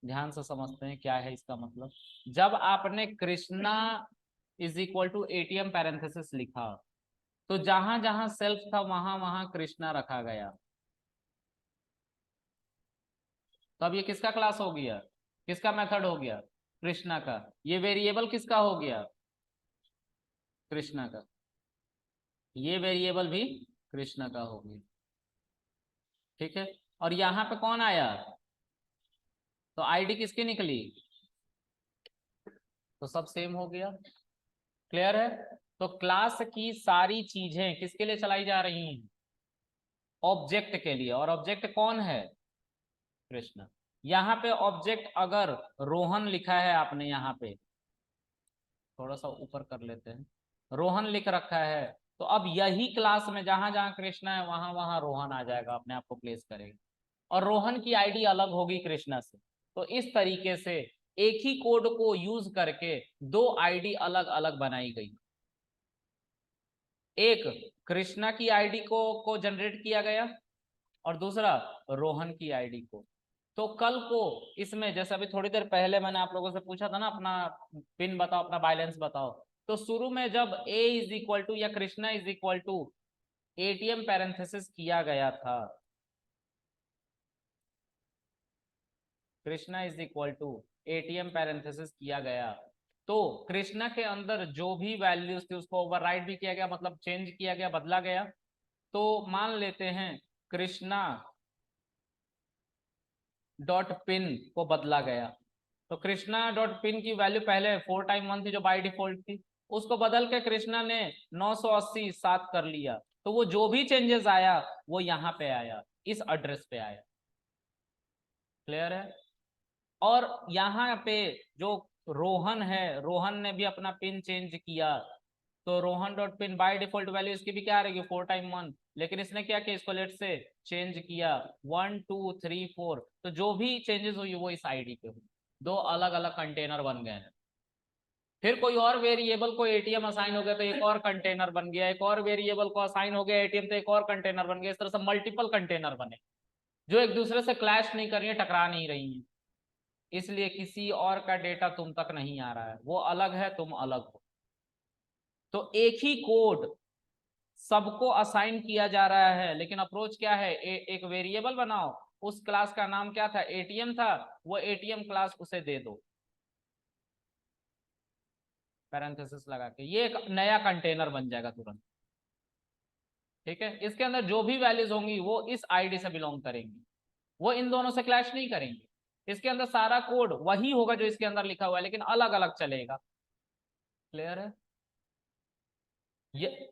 ध्यान से समझते हैं क्या है इसका मतलब। जब आपने Krishna is equal to ATM parenthesis लिखा, तो जहां जहां सेल्फ था वहां वहां कृष्णा रखा गया। तो अब ये किसका क्लास हो गया, किसका मेथड हो गया, कृष्णा का। ये वेरिएबल किसका हो गया, कृष्णा का। ये वेरिएबल भी कृष्णा का हो गया। ठीक है, और यहाँ पे कौन आया, तो आईडी किसकी निकली, तो सब सेम हो गया। क्लियर है। तो क्लास की सारी चीजें किसके लिए चलाई जा रही हैं, ऑब्जेक्ट के लिए, और ऑब्जेक्ट कौन है, कृष्णा। यहाँ पे ऑब्जेक्ट अगर रोहन लिखा है आपने, यहाँ पे थोड़ा सा ऊपर कर लेते हैं, रोहन लिख रखा है, तो अब यही क्लास में जहां जहां कृष्णा है वहां वहां रोहन आ जाएगा, अपने आप को प्लेस करेगा, और रोहन की आईडी अलग होगी कृष्णा से। तो इस तरीके से एक ही कोड को यूज करके दो आईडी अलग अलग बनाई गई, एक कृष्णा की आईडी को जनरेट किया गया, और दूसरा रोहन की आईडी को। तो कल को इसमें, जैसे अभी थोड़ी देर पहले मैंने आप लोगों से पूछा था ना, अपना पिन बताओ, अपना बैलेंस बताओ, तो शुरू में जब ए इज इक्वल टू या Krishna is equal to ATM parenthesis किया गया था, Krishna is equal to ATM parenthesis किया गया, तो कृष्णा के अंदर जो भी वैल्यूज थी उसको ओवरराइड भी किया गया, मतलब चेंज किया गया, बदला गया। तो मान लेते हैं कृष्णा डॉट पिन को बदला गया। तो कृष्णा डॉट पिन की वैल्यू पहले 4 टाइम 1 थी जो बाय डिफॉल्ट थी, उसको बदल के कृष्णा ने 980 7 कर लिया। तो वो जो भी चेंजेस आया वो यहाँ पे आया, इस एड्रेस पे आया। क्लियर है? और यहाँ पे जो रोहन है, रोहन ने भी अपना पिन चेंज किया, तो Rohan dot pin by default value इसकी भी क्या रहेगी 4 टाइम 1, लेकिन इसने क्या किया, इसको लेट से चेंज किया 1 2 3 4। तो जो भी चेंजेस हुई वो इस आईडी पे हुई, दो अलग अलग कंटेनर बन गए हैं। फिर कोई और वेरिएबल को एटीएम असाइन हो गया तो एक और कंटेनर बन गया, एक और वेरिएबल को असाइन हो गया एटीएम तो एक और कंटेनर बन गया। इस तरह से मल्टीपल कंटेनर बने जो एक दूसरे से क्लैश नहीं कर रही है, टकरा नहीं रही है। इसलिए किसी और का डेटा तुम तक नहीं आ रहा है, वो अलग है, तुम अलग हो। तो एक ही कोड सबको असाइन किया जा रहा है, लेकिन अप्रोच क्या है, एक वेरिएबल बनाओ, उस क्लास का नाम क्या था, एटीएम था, वो एटीएम क्लास उसे दे दो पैरेंथेसिस लगा के, ये एक नया कंटेनर बन जाएगा तुरंत। ठीक है, इसके अंदर जो भी वैल्यूज होंगी वो इस आईडी से बिलोंग करेंगी, वो इन दोनों से क्लैश नहीं करेंगी। इसके अंदर सारा कोड वही होगा जो इसके अंदर लिखा हुआ है, लेकिन अलग अलग चलेगा। क्लियर है? ये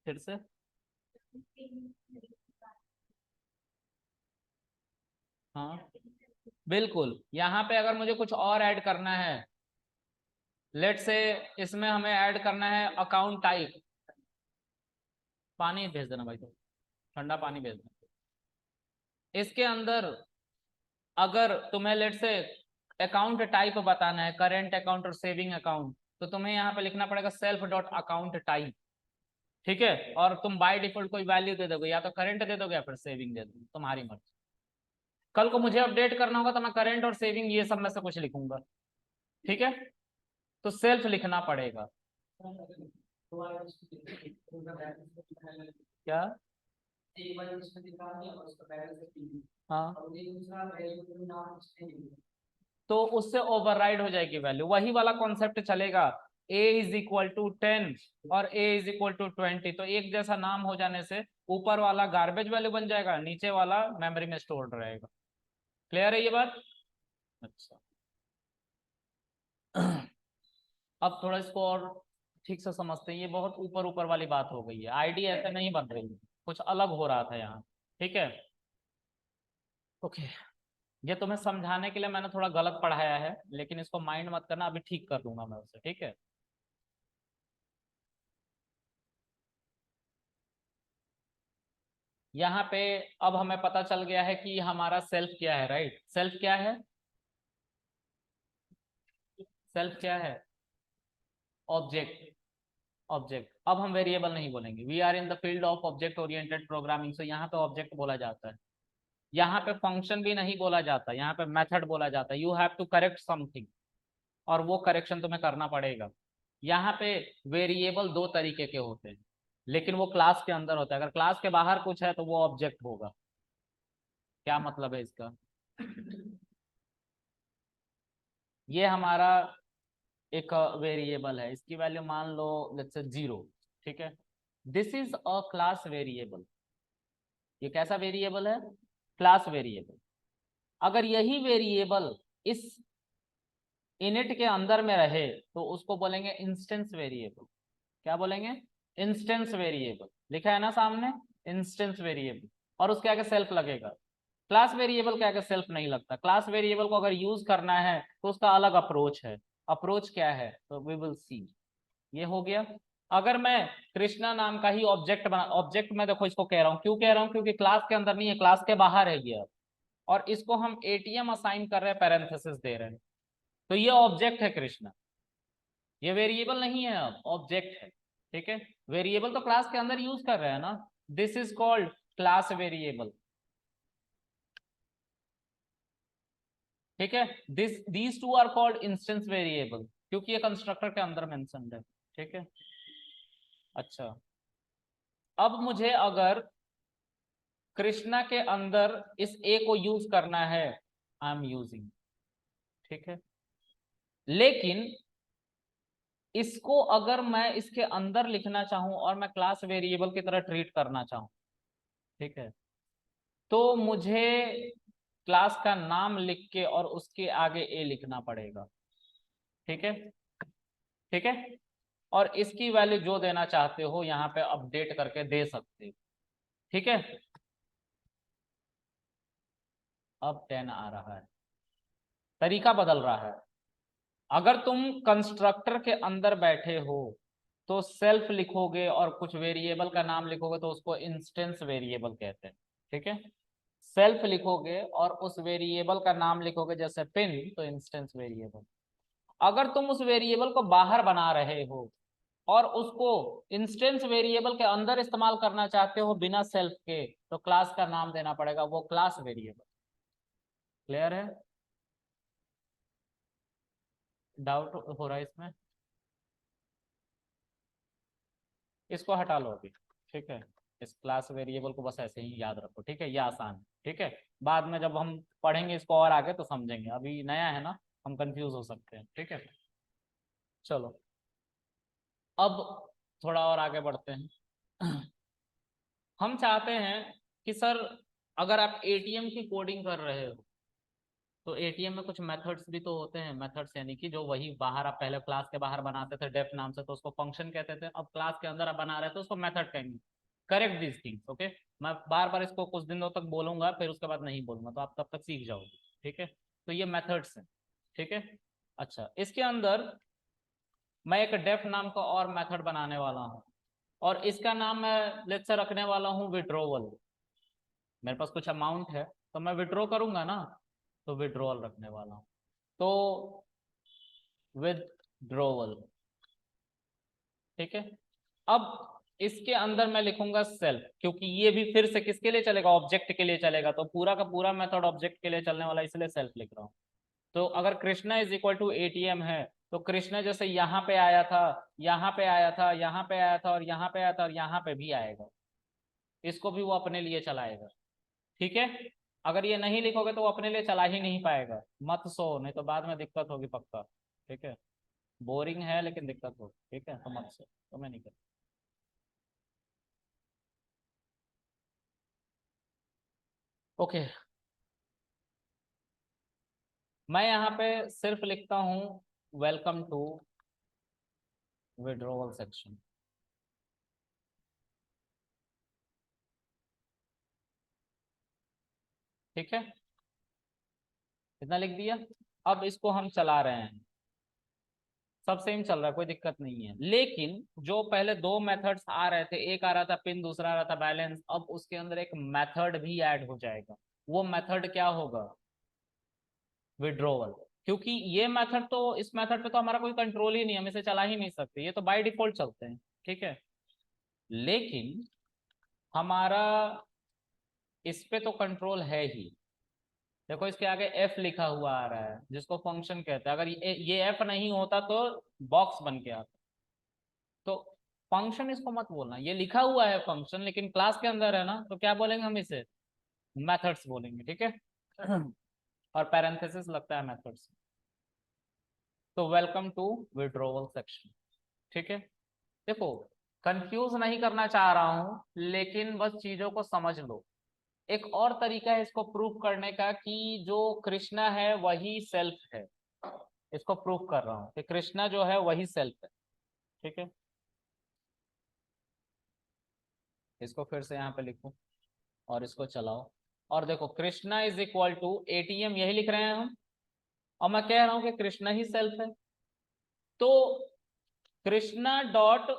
फिर से हाँ बिल्कुल, यहाँ पे अगर मुझे कुछ और ऐड करना है, लेट से इसमें हमें ऐड करना है अकाउंट टाइप। पानी भेज देना भाई, तो ठंडा पानी भेज देना। इसके अंदर अगर तुम्हें लेट से अकाउंट टाइप बताना है, करेंट अकाउंट और सेविंग अकाउंट, तो तुम्हें यहाँ पे लिखना पड़ेगा सेल्फ डॉट अकाउंट टाइप। ठीक है, और तुम बाय डिफॉल्ट कोई वैल्यू दे दोगे, या तो करंट दे दोगे या फिर सेविंग दे दोगे, तुम्हारी मर्जी। कल को मुझे अपडेट करना होगा तो मैं करंट और सेविंग ये सब में से कुछ लिखूंगा। ठीक है, तो सेल्फ लिखना पड़ेगा। क्या? हाँ, तो उससे ओवरराइड हो जाएगी वैल्यू, वही वाला कॉन्सेप्ट चलेगा। a इज इक्वल टू 10 और a इज इक्वल टू 20, तो एक जैसा नाम हो जाने से ऊपर वाला गार्बेज वैल्यू बन जाएगा, नीचे वाला मेमोरी में स्टोर्ड रहेगा। क्लियर है ये बात? अच्छा अब थोड़ा इसको और ठीक से समझते हैं, ये बहुत ऊपर ऊपर वाली बात हो गई है, आईडी ऐसे नहीं बन रही है, कुछ अलग हो रहा था यहाँ। ठीक है, ओके। ये तुम्हें समझाने के लिए मैंने थोड़ा गलत पढ़ाया है, लेकिन इसको माइंड मत करना, अभी ठीक कर दूंगा मैं उसे। ठीक है, यहाँ पे अब हमें पता चल गया है कि हमारा सेल्फ क्या है, राइट? सेल्फ क्या है? सेल्फ क्या है? ऑब्जेक्ट। ऑब्जेक्ट। अब हम वेरिएबल नहीं बोलेंगे, we are in the field of object oriented programming, so यहाँ पे ऑब्जेक्ट बोला जाता है। यहाँ पे फंक्शन भी नहीं बोला जाता, यहाँ पे मेथड बोला जाता है। You have to correct something, और वो करेक्शन तुम्हें करना पड़ेगा। यहाँ पे वेरिएबल दो तरीके के होते हैं, लेकिन वो क्लास के अंदर होता है, अगर क्लास के बाहर कुछ है तो वो ऑब्जेक्ट होगा। क्या मतलब है इसका? ये हमारा एक वेरिएबल है, इसकी वैल्यू मान लो लेट्स से 0। ठीक है, this is a class variable. ये कैसा वेरिएबल है? Class variable. अगर यही वेरिएबल इस इनिट के अंदर में रहे तो उसको बोलेंगे इंस्टेंस वेरिएबल। क्या बोलेंगे? Instance variable. लिखा है ना सामने, इंस्टेंस वेरिएबल, और उसके आगे सेल्फ लगेगा। क्लास वेरिएबल के आगे सेल्फ नहीं लगता। क्लास वेरिएबल को अगर यूज करना है तो उसका अलग अप्रोच है। अप्रोच क्या है तो वी विल सी। ये हो गया। अगर मैं कृष्णा नाम का ही ऑब्जेक्ट बना, ऑब्जेक्ट में देखो इसको कह रहा हूँ, क्यों कह रहा हूँ, क्योंकि क्लास के अंदर नहीं है, क्लास के बाहर है ये, और इसको हम एटीएम असाइन कर रहे हैं, पैरेंथेसिस दे रहे हैं, तो ये ऑब्जेक्ट है कृष्णा। ये वेरिएबल नहीं है, अब ऑब्जेक्ट है। ठीक है, वेरिएबल तो क्लास के अंदर यूज कर रहे हैं ना, this is called class variable. ठीक है, these two are called instance variable, क्योंकि ये कंस्ट्रक्टर के अंदर मेंशन्ड है। ठीक है, अच्छा। अब मुझे अगर कृष्णा के अंदर इस ए को यूज करना है, आई एम यूजिंग। ठीक है, लेकिन इसको अगर मैं इसके अंदर लिखना चाहूं और मैं क्लास वेरिएबल की तरह ट्रीट करना चाहूं, ठीक है, तो मुझे क्लास का नाम लिख के और उसके आगे ए लिखना पड़ेगा। ठीक है, ठीक है, और इसकी वैल्यू जो देना चाहते हो यहाँ पे अपडेट करके दे सकते हो। ठीक है, अब 10 आ रहा है, तरीका बदल रहा है। अगर तुम कंस्ट्रक्टर के अंदर बैठे हो तो सेल्फ लिखोगे और कुछ वेरिएबल का नाम लिखोगे तो उसको इंस्टेंस वेरिएबल कहते हैं। ठीक है, सेल्फ लिखोगे और उस वेरिएबल का नाम लिखोगे जैसे पिन, तो इंस्टेंस वेरिएबल। अगर तुम उस वेरिएबल को बाहर बना रहे हो और उसको इंस्टेंस वेरिएबल के अंदर इस्तेमाल करना चाहते हो बिना सेल्फ के, तो क्लास का नाम देना पड़ेगा, वो क्लास वेरिएबल। क्लियर है? डाउट हो रहा है इसमें? इसको हटा लो अभी। ठीक है, इस क्लास वेरिएबल को बस ऐसे ही याद रखो। ठीक है, ये आसान है। ठीक है, बाद में जब हम पढ़ेंगे इसको और आगे तो समझेंगे, अभी नया है ना, हम कंफ्यूज हो सकते हैं। ठीक है, चलो अब थोड़ा और आगे बढ़ते हैं। हम चाहते हैं कि सर अगर आप एटीएम की कोडिंग कर रहे हो तो एटीएम में कुछ मेथड्स भी तो होते हैं। मेथड्स यानी कि जो वही बाहर, आप पहले क्लास के बाहर बनाते थे डेफ नाम से तो उसको फंक्शन कहते थे, अब क्लास के अंदर आप बना रहे थे उसको मेथड कहेंगे। Correct these things, okay. मैं बार बार इसको कुछ दिनों तक बोलूंगा, फिर उसके बाद नहीं बोलूंगा, तो आप तब तक सीख जाओगे। ठीक है, तो ये मेथड्स हैं। ठीक है, अच्छा, इसके अंदर मैं एक डेफ नाम का और मेथड बनाने वाला हूँ और इसका नाम मैं लेट्स से रखने वाला हूँ विड्रोवल। मेरे पास कुछ अमाउंट है तो मैं विड्रॉ करूंगा ना, तो विड्रॉल रखने वाला हूँ। तो विदड्रॉवल। ठीक है, अब इसके अंदर मैं लिखूंगा सेल्फ, क्योंकि ये भी फिर से किसके लिए चलेगा, ऑब्जेक्ट के लिए चलेगा, तो पूरा का पूरा मेथड ऑब्जेक्ट के लिए चलने वाला, इसलिए सेल्फ लिख रहा हूँ। तो अगर Krishna is equal to ATM है तो कृष्णा जैसे यहाँ पे आया था, यहाँ पे आया था, यहाँ पे आया था और यहाँ पे आया था और यहाँ पे भी आएगा, इसको भी वो अपने लिए चलाएगा। ठीक है, अगर ये नहीं लिखोगे तो वो अपने लिए चला ही नहीं पाएगा। मत सो, नहीं तो बाद में दिक्कत होगी पक्का। ठीक है, बोरिंग है लेकिन दिक्कत होगी। ठीक है, तो मत सो, तो मैं नहीं कर। ओके, मैं यहाँ पे सिर्फ लिखता हूँ वेलकम टू विड्रॉवल सेक्शन। ठीक है, इतना लिख दिया। अब इसको हम चला रहे हैं, सब सेम चल रहा है, कोई दिक्कत नहीं है। लेकिन जो पहले दो मेथड्स आ रहे थे, एक आ रहा था पिन, दूसरा आ रहा था बैलेंस, अब उसके अंदर एक मेथड भी ऐड हो जाएगा। वो मेथड क्या होगा, विड्रॉवल। क्योंकि ये मेथड तो, इस मेथड पे तो हमारा कोई कंट्रोल ही नहीं है, हम इसे चला ही नहीं सकते, ये तो बाय डिफॉल्ट चलते हैं। ठीक है, लेकिन हमारा इस पे तो कंट्रोल है ही। देखो इसके आगे एफ लिखा हुआ आ रहा है जिसको फंक्शन कहते हैं, अगर ये एफ नहीं होता तो बॉक्स बन के आता। तो फंक्शन इसको मत बोलना, ये लिखा हुआ है फंक्शन लेकिन क्लास के अंदर है ना, तो क्या बोलेंगे हम इसे, मेथड्स बोलेंगे। ठीक है, और पैरेंथेसिस लगता है मेथड्स। तो वेलकम टू विड्रॉवल सेक्शन। ठीक है, देखो कंफ्यूज नहीं करना चाह रहा हूं लेकिन बस चीजों को समझ लो। एक और तरीका है इसको प्रूव करने का कि जो कृष्णा है वही सेल्फ है। इसको प्रूव कर रहा हूं कि कृष्णा जो है वही सेल्फ है। ठीक है, इसको फिर से यहाँ पे लिखो और इसको चलाओ और देखो Krishna is equal to ATM, यही लिख रहे हैं हम, और मैं कह रहा हूं कि कृष्णा ही सेल्फ है। तो कृष्णा डॉट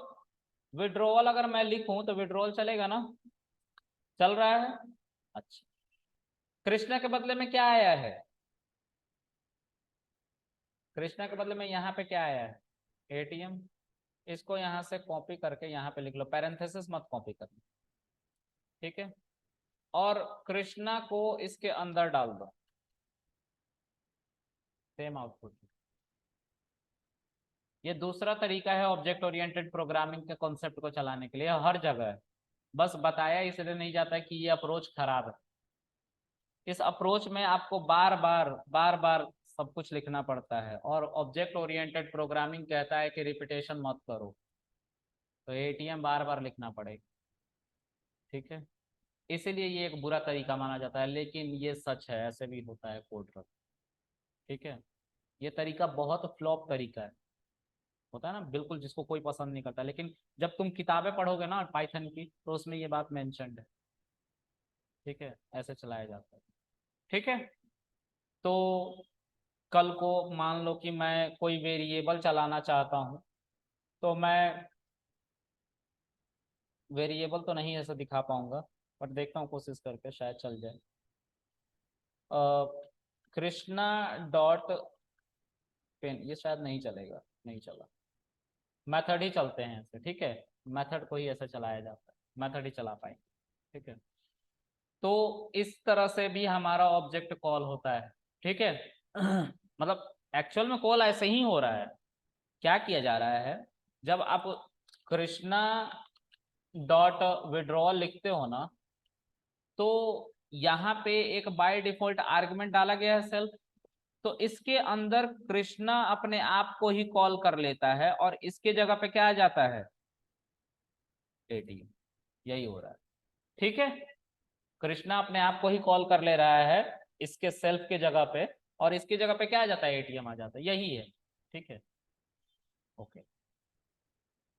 विड्रॉवल अगर मैं लिखूं तो विड्रॉवल चलेगा ना, चल रहा है। अच्छा, कृष्णा के बदले में क्या आया है, कृष्णा के बदले में यहाँ पे क्या आया है, एटीएम। इसको यहाँ से कॉपी करके यहाँ पे लिख लो, पैरेंथेसिस मत कॉपी करना। ठीक है, और कृष्णा को इसके अंदर डाल दो, सेम आउटपुट। ये दूसरा तरीका है ऑब्जेक्ट ओरिएंटेड प्रोग्रामिंग के कॉन्सेप्ट को चलाने के लिए, हर जगह है। बस बताया इसलिए नहीं जाता कि ये अप्रोच खराब है। इस अप्रोच में आपको बार बार सब कुछ लिखना पड़ता है, और ऑब्जेक्ट ओरिएंटेड प्रोग्रामिंग कहता है कि रिपीटेशन मत करो, तो एटीएम बार बार लिखना पड़ेगा। ठीक है, इसीलिए ये एक बुरा तरीका माना जाता है, लेकिन ये सच है, ऐसे भी होता है कोड रख। ठीक है, ये तरीका बहुत फ्लॉप तरीका है, होता है ना बिल्कुल, जिसको कोई पसंद नहीं करता, लेकिन जब तुम किताबें पढ़ोगे ना पाइथन की तो उसमें ये बात मेंशन्ड है। ठीक है, ऐसे चलाया जाता है। ठीक है, तो कल को मान लो कि मैं कोई वेरिएबल चलाना चाहता हूँ, तो मैं वेरिएबल तो नहीं ऐसे दिखा पाऊंगा, पर देखता हूँ कोशिश करके, शायद चल जाए। कृष्णा डॉट पिन, ये शायद नहीं चलेगा, नहीं चला। मेथड ही चलते हैं ऐसे, ठीक है, मेथड को ही ऐसे चलाया जाता है, मेथड ही चला पाएंगे। ठीक है, तो इस तरह से भी हमारा ऑब्जेक्ट कॉल होता है। ठीक है मतलब एक्चुअल में कॉल ऐसे ही हो रहा है। क्या किया जा रहा है, जब आप कृष्णा डॉट विड्रॉल लिखते हो ना, तो यहाँ पे एक बाय डिफॉल्ट आर्गुमेंट डाला गया है सेल्फ, तो इसके अंदर कृष्णा अपने आप को ही कॉल कर लेता है और इसके जगह पे क्या आ जाता है, एटीएम। यही हो रहा है। ठीक है, कृष्णा अपने आप को ही कॉल कर ले रहा है इसके सेल्फ के जगह पे, और इसकी जगह पे क्या आ जाता है, एटीएम आ जाता है, यही है। ठीक है, ओके,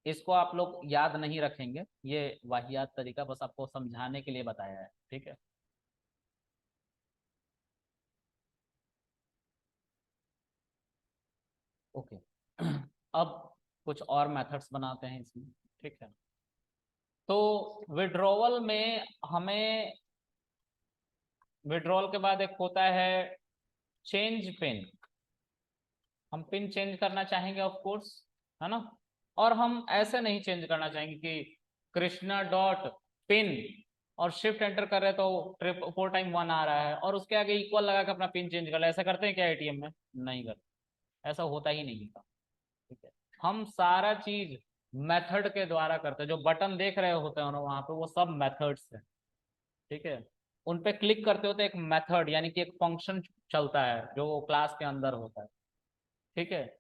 इसको आप लोग याद नहीं रखेंगे, ये वाहियात तरीका बस आपको समझाने के लिए बताया है। ठीक है, ओके अब कुछ और मेथड्स बनाते हैं इसमें। ठीक है, तो विड्रॉवल में हमें, विड्रॉल के बाद एक होता है चेंज पिन। हम पिन चेंज करना चाहेंगे ऑफ कोर्स, है ना, और हम ऐसे नहीं चेंज करना चाहेंगे कि कृष्णा डॉट पिन और शिफ्ट एंटर कर रहे तो ट्रिप 4 टाइम 1 आ रहा है और उसके आगे इक्वल लगा के अपना पिन चेंज कर ले। ऐसा करते हैं क्या एटीएम में? नहीं करते, ऐसा होता ही नहीं था। ठीक है, हम सारा चीज मेथड के द्वारा करते हैं। जो बटन देख रहे होते हैं ना वहां पे, वो सब मेथड्स है। ठीक है, उन पे क्लिक करते हो तो एक मेथड यानी कि एक फंक्शन चलता है जो क्लास के अंदर होता है। ठीक है,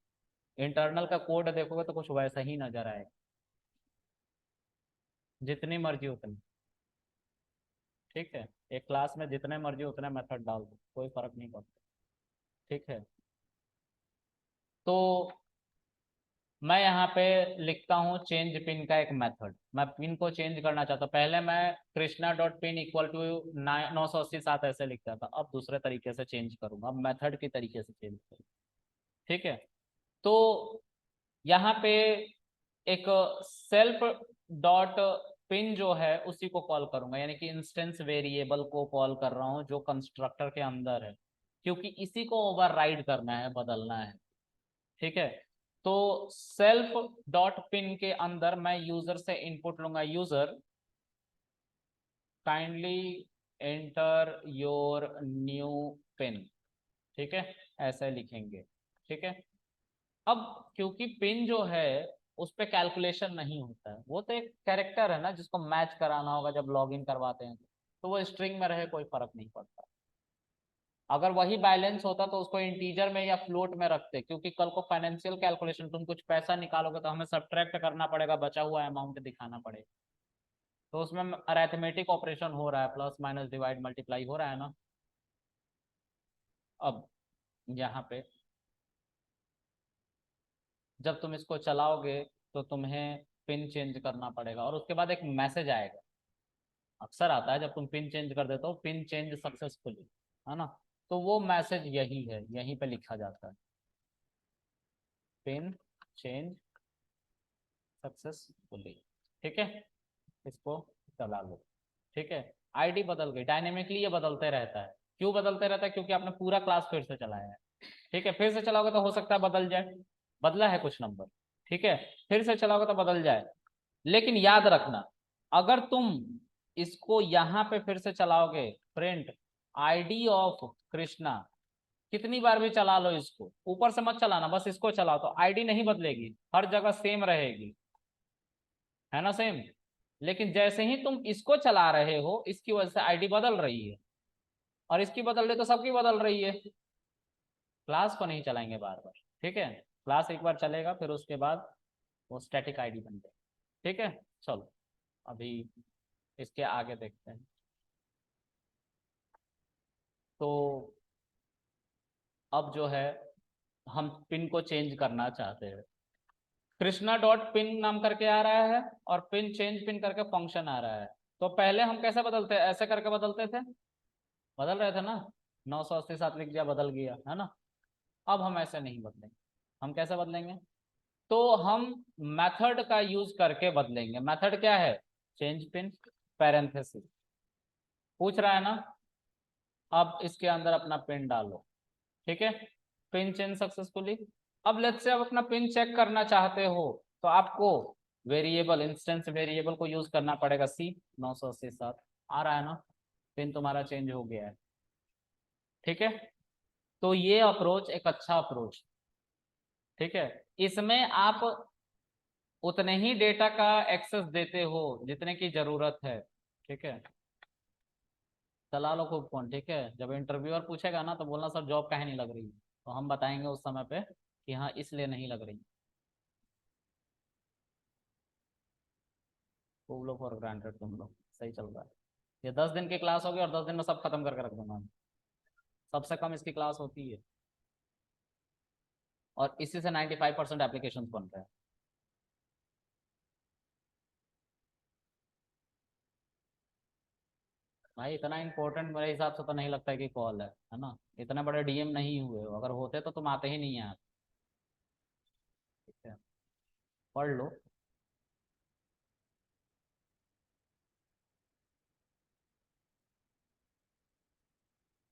इंटरनल का कोड देखोगे तो कुछ वैसा ही नजर आएगा, जितनी मर्जी उतनी। ठीक है, एक क्लास में जितने मर्जी उतने मेथड डाल दो, कोई फर्क नहीं पड़ता। ठीक है, तो मैं यहाँ पे लिखता हूँ चेंज पिन का एक मेथड। मैं पिन को चेंज करना चाहता हूँ। पहले मैं Krishna dot pin equal to 987 ऐसे लिखता था, अब दूसरे तरीके से चेंज करूंगा, अब मेथड के तरीके से चेंज करूंगा। ठीक है, तो यहाँ पे एक सेल्फ डॉट पिन जो है उसी को कॉल करूंगा, यानी कि इंस्टेंस वेरिएबल को कॉल कर रहा हूँ जो कंस्ट्रक्टर के अंदर है, क्योंकि इसी को ओवरराइड करना है, बदलना है। ठीक है, तो सेल्फ डॉट पिन के अंदर मैं यूजर से इनपुट लूंगा, user kindly enter your new pin. ठीक है, ऐसे लिखेंगे। ठीक है, अब क्योंकि पिन जो है उस पर कैलकुलेशन नहीं होता है, वो तो एक कैरेक्टर है ना जिसको मैच कराना होगा जब लॉगिन करवाते हैं, तो वो स्ट्रिंग में रहे कोई फर्क नहीं पड़ता। अगर वही बैलेंस होता तो उसको इंटीजर में या फ्लोट में रखते, क्योंकि कल को फाइनेंशियल कैलकुलेशन तुम कुछ पैसा निकालोगे तो हमें सब्ट्रैक्ट करना पड़ेगा, बचा हुआ अमाउंट दिखाना पड़ेगा, तो उसमें अरेथमेटिक ऑपरेशन हो रहा है, प्लस माइनस डिवाइड मल्टीप्लाई हो रहा है ना। अब यहाँ पे जब तुम इसको चलाओगे तो तुम्हें पिन चेंज करना पड़ेगा और उसके बाद एक मैसेज आएगा, अक्सर आता है जब तुम पिन चेंज कर देते हो, पिन चेंज सक्सेसफुली, है ना, तो वो मैसेज यही है, यहीं पे लिखा जाता है, पिन चेंज सक्सेसफुली। ठीक है, इसको चला लो। ठीक है, आईडी बदल गई, डायनेमिकली ये बदलते रहता है। क्यों बदलते रहता है? क्योंकि आपने पूरा क्लास फिर से चलाया है। ठीक है, फिर से चलाओगे तो हो सकता है बदल जाए, बदला है कुछ नंबर। ठीक है, फिर से चलाओगे तो बदल जाए, लेकिन याद रखना, अगर तुम इसको यहाँ पे फिर से चलाओगे, प्रिंट आईडी ऑफ कृष्णा, कितनी बार भी चला लो इसको, ऊपर से मत चलाना, बस इसको चलाओ तो आईडी नहीं बदलेगी, हर जगह सेम रहेगी, है ना, सेम। लेकिन जैसे ही तुम इसको चला रहे हो इसकी वजह से आईडी बदल रही है, और इसकी बदल रही तो सबकी बदल रही है। क्लास को नहीं चलाएंगे बार बार। ठीक है, क्लास एक बार चलेगा फिर उसके बाद वो स्टैटिक आईडी बन जाए। ठीक है, चलो अभी इसके आगे देखते हैं। तो अब जो है हम पिन को चेंज करना चाहते हैं। कृष्णा डॉट पिन नाम करके आ रहा है और पिन चेंज पिन करके फंक्शन आ रहा है। तो पहले हम कैसे बदलते, ऐसे करके बदलते थे, बदल रहे थे ना, 987 लिख दिया बदल गया, है ना। अब हम ऐसे नहीं बदलेंगे। हम कैसे बदलेंगे? तो हम मेथड का यूज करके बदलेंगे। मेथड क्या है? चेंज पिन पैरेंथेसिस पूछ रहा है ना। अब इसके अंदर अपना पिन डालो, ठीक है। Pin change successfully. अब लेट्स से आप अपना पिन चेक करना चाहते हो तो आपको वेरिएबल, इंस्टेंस वेरिएबल को यूज करना पड़ेगा। सी 987 आ रहा है ना, पिन तुम्हारा चेंज हो गया है, ठीक है। तो ये अप्रोच एक अच्छा अप्रोच, ठीक है। इसमें आप उतने ही डेटा का एक्सेस देते हो जितने की जरूरत है, ठीक है। चला लो खूब फोन, ठीक है। जब इंटरव्यूअर पूछेगा ना तो बोलना सर जॉब काहे नहीं लग रही, तो हम बताएंगे उस समय पे कि हाँ इसलिए नहीं लग रही। खूब लो फॉर ग्रांटेड, तुम लोग सही चल रहा है। ये 10 दिन की क्लास होगी और 10 दिन में सब खत्म करके रख दूंगा। सबसे कम इसकी क्लास होती है और इसी से 95% एप्लीकेशन बन रहे हैं। भाई इतना इंपॉर्टेंट मेरे हिसाब से तो नहीं लगता है कि कॉल है ना। इतने बड़े डीएम नहीं हुए हो, अगर होते तो तुम आते ही नहीं यार, ठीक है। पढ़ लो।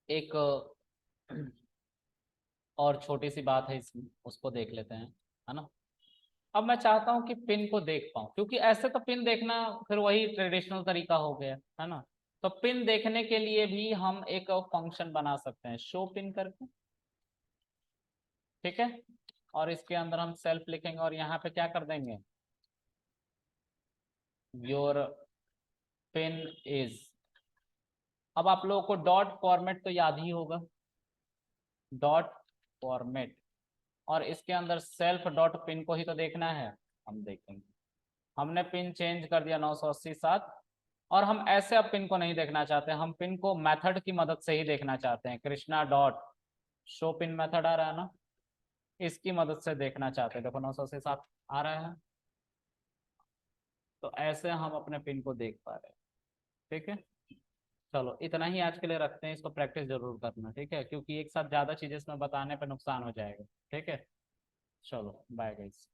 एक और छोटी सी बात है इसमें, उसको देख लेते हैं, है ना। अब मैं चाहता हूं कि पिन को देख पाऊं, क्योंकि ऐसे तो पिन देखना फिर वही ट्रेडिशनल तरीका हो गया, है ना। तो पिन देखने के लिए भी हम एक फंक्शन बना सकते हैं, शो पिन करके, ठीक है। और इसके अंदर हम सेल्फ लिखेंगे और यहाँ पे क्या कर देंगे, योर पिन इज। अब आप लोगों को डॉट फॉर्मेट तो याद ही होगा, डॉट फॉर्मेट। और इसके अंदर सेल्फ डॉट पिन को ही तो देखना है, हम देखेंगे। हमने पिन चेंज कर दिया 987, और हम ऐसे अब पिन को नहीं देखना चाहते, हम पिन को मेथड की मदद से ही देखना चाहते हैं। Krishna dot show pin method आ रहा है ना, इसकी मदद से देखना चाहते हैं। देखो 987 आ रहा है, तो ऐसे हम अपने पिन को देख पा रहे हैं, ठीक है। चलो इतना ही आज के लिए रखते हैं, इसको प्रैक्टिस जरूर करना, ठीक है, क्योंकि एक साथ ज्यादा चीजें इसमें बताने पे नुकसान हो जाएगा, ठीक है। चलो बाय गाइस।